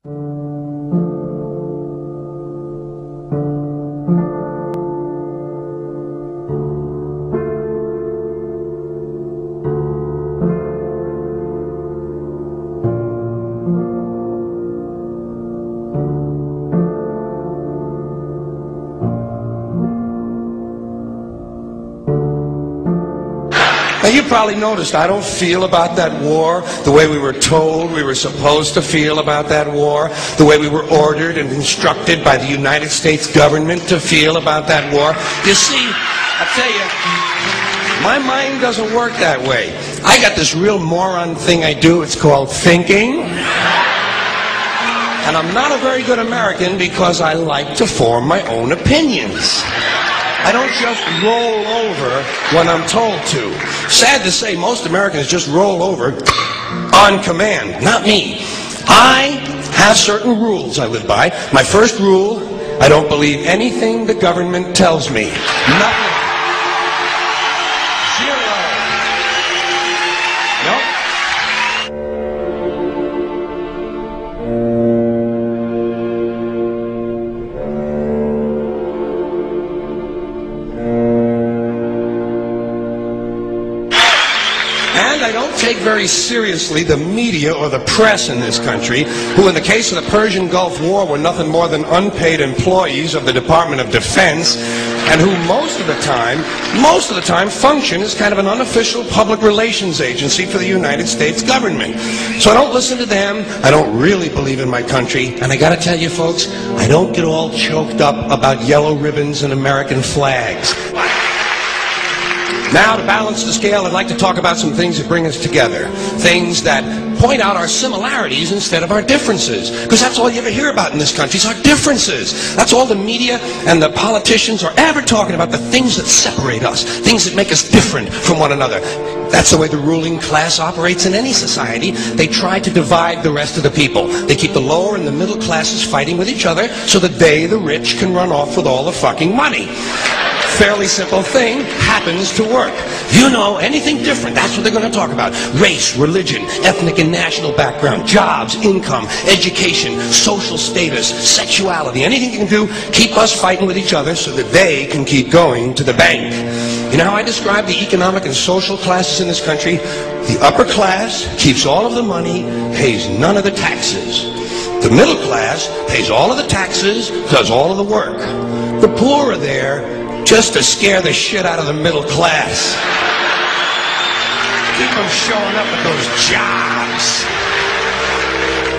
Now, you probably noticed I don't feel about that war the way we were told we were supposed to feel about that war, the way we were ordered and instructed by the United States government to feel about that war. You see, I tell you, my mind doesn't work that way. I got this real moron thing I do. It's called thinking. And I'm not a very good American because I like to form my own opinions. I don't just roll over when I'm told to. Sad to say, most Americans just roll over on command. Not me. I have certain rules I live by. My first rule, I don't believe anything the government tells me. Nothing. Zero. Nope. And I don't take very seriously the media or the press in this country, who in the case of the Persian Gulf War were nothing more than unpaid employees of the Department of Defense, and who most of the time function as kind of an unofficial public relations agency for the United States government. So I don't listen to them. I don't really believe in my country. And I gotta tell you folks, I don't get all choked up about yellow ribbons and American flags. Now, to balance the scale, I'd like to talk about some things that bring us together. Things that point out our similarities instead of our differences. Because that's all you ever hear about in this country is our differences. That's all the media and the politicians are ever talking about, the things that separate us, things that make us different from one another. That's the way the ruling class operates in any society. They try to divide the rest of the people. They keep the lower and the middle classes fighting with each other so that they, the rich, can run off with all the fucking money. Fairly simple thing, happens to work. You know, anything different, that's what they're going to talk about. Race, religion, ethnic and national background, jobs, income, education, social status, sexuality, anything you can do, keep us fighting with each other so that they can keep going to the bank. You know how I describe the economic and social classes in this country? The upper class keeps all of the money, pays none of the taxes. The middle class pays all of the taxes, does all of the work. The poor are there just to scare the shit out of the middle class. Keep them showing up at those jobs.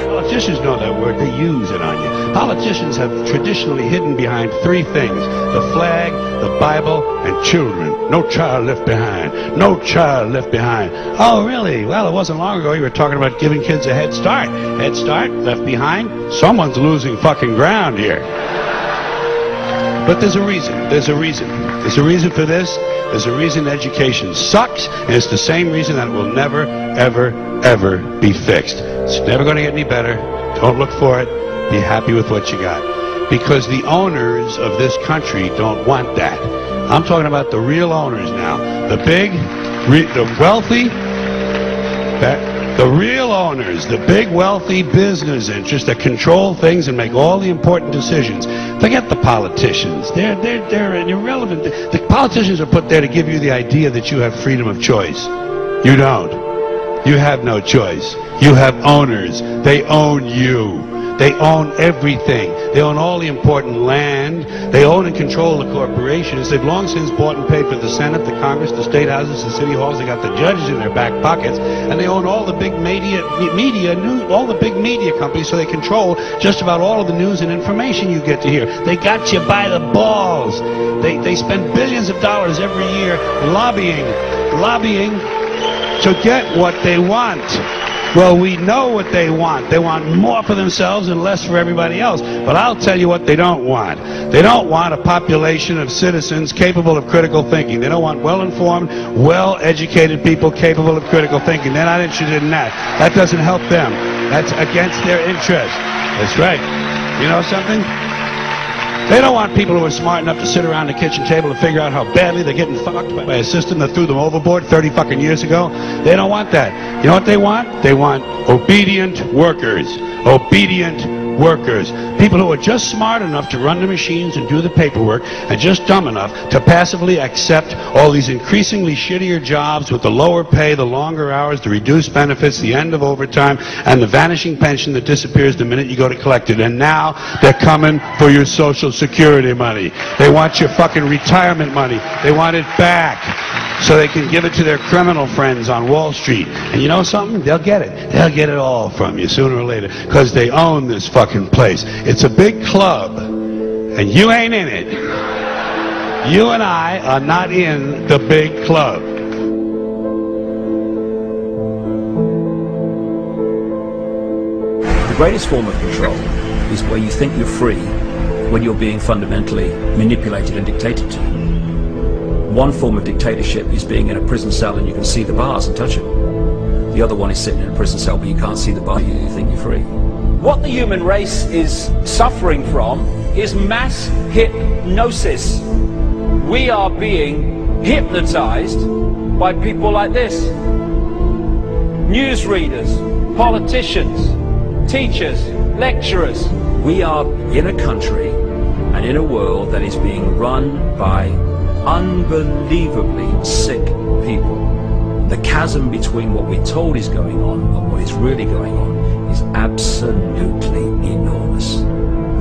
Politicians know that word. They use it on you. Politicians have traditionally hidden behind three things: the flag, the Bible, and children. No child left behind. No child left behind. Oh, really? Well, it wasn't long ago you were talking about giving kids a head start. Head start, left behind? Someone's losing fucking ground here. But there's a reason. There's a reason. There's a reason for this. There's a reason education sucks, and it's the same reason that it will never, ever, ever be fixed. It's never going to get any better. Don't look for it. Be happy with what you got. Because the owners of this country don't want that. I'm talking about the real owners now. The big, the wealthy, the real owners, the big wealthy business interests that control things and make all the important decisions. Forget the politicians. They're irrelevant. The politicians are put there to give you the idea that you have freedom of choice. You don't. You have no choice. You have owners. They own you. They own everything. They own all the important land. They own and control the corporations. They've long since bought and paid for the Senate, the Congress, the state houses, the city halls. They got the judges in their back pockets, and they own all the big media all the big media companies. So they control just about all of the news and information you get to hear. They got you by the balls. They spend billions of dollars every year lobbying to get what they want. Well, we know what they want. They want more for themselves and less for everybody else. But I'll tell you what they don't want. They don't want a population of citizens capable of critical thinking. They don't want well-informed, well-educated people capable of critical thinking. They're not interested in that. That doesn't help them. That's against their interest. That's right. You know something? They don't want people who are smart enough to sit around the kitchen table and figure out how badly they're getting fucked by a system that threw them overboard 30 fucking years ago. They don't want that. You know what they want? They want obedient workers. Obedient workers, people who are just smart enough to run the machines and do the paperwork, and just dumb enough to passively accept all these increasingly shittier jobs with the lower pay, the longer hours, the reduced benefits, the end of overtime, and the vanishing pension that disappears the minute you go to collect it. And now they're coming for your Social Security money. They want your fucking retirement money. They want it back so they can give it to their criminal friends on Wall Street. And you know something? They'll get it. They'll get it all from you sooner or later, because they own this fucking place. It's a big club, and you ain't in it. You and I are not in the big club. The greatest form of control is where you think you're free when you're being fundamentally manipulated and dictated to. One form of dictatorship is being in a prison cell and you can see the bars and touch them. The other one is sitting in a prison cell but you can't see the bar, you think you're free. What the human race is suffering from is mass hypnosis. We are being hypnotized by people like this. Newsreaders, politicians, teachers, lecturers. We are in a country and in a world that is being run by unbelievably sick people. The chasm between what we're told is going on and what is really going on is absolutely enormous.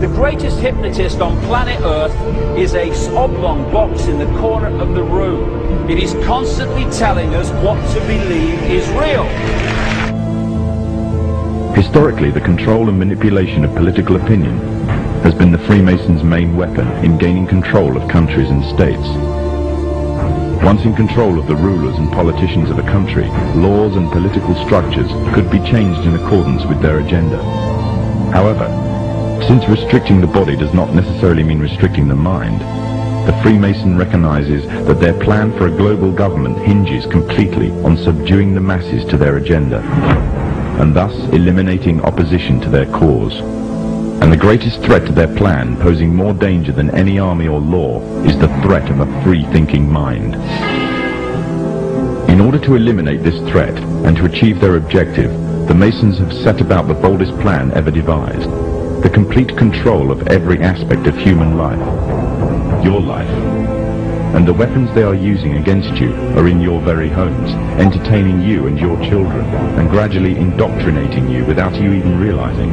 The greatest hypnotist on planet Earth is a oblong box in the corner of the room. It is constantly telling us what to believe is real. Historically, the control and manipulation of political opinion has been the Freemasons' main weapon in gaining control of countries and states. Once in control of the rulers and politicians of a country, laws and political structures could be changed in accordance with their agenda. However, since restricting the body does not necessarily mean restricting the mind, the Freemason recognizes that their plan for a global government hinges completely on subduing the masses to their agenda, and thus eliminating opposition to their cause. And the greatest threat to their plan, posing more danger than any army or law, is the threat of a free-thinking mind. In order to eliminate this threat and to achieve their objective, the Masons have set about the boldest plan ever devised: the complete control of every aspect of human life, your life. And the weapons they are using against you are in your very homes, entertaining you and your children, and gradually indoctrinating you without you even realizing.